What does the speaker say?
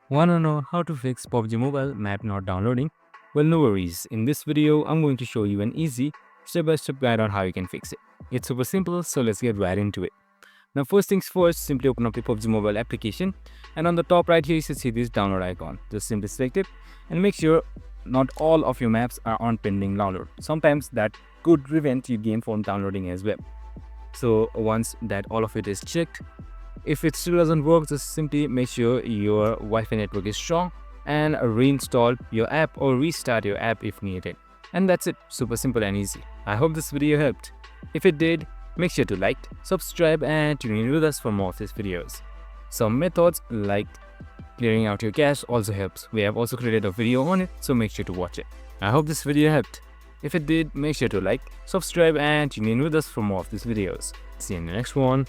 Wanna know how to fix PUBG Mobile map not downloading? Well, no worries. In this video, I'm going to show you an easy step-by-step guide on how you can fix it. It's super simple, so let's get right into it. Now, first things first, simply open up the PUBG Mobile application, and on the top right here, you should see this download icon. Just simply select it and make sure not all of your maps are on pending download. Sometimes that could prevent your game from downloading as well. So once that all of it is checked, if it still doesn't work, just simply make sure your Wi-Fi network is strong and reinstall your app or restart your app if needed. And that's it. Super simple and easy. I hope this video helped. If it did, make sure to like, subscribe and tune in with us for more of these videos. Some methods like clearing out your cache also helps. We have also created a video on it, so make sure to watch it. I hope this video helped. If it did, make sure to like, subscribe and tune in with us for more of these videos. See you in the next one.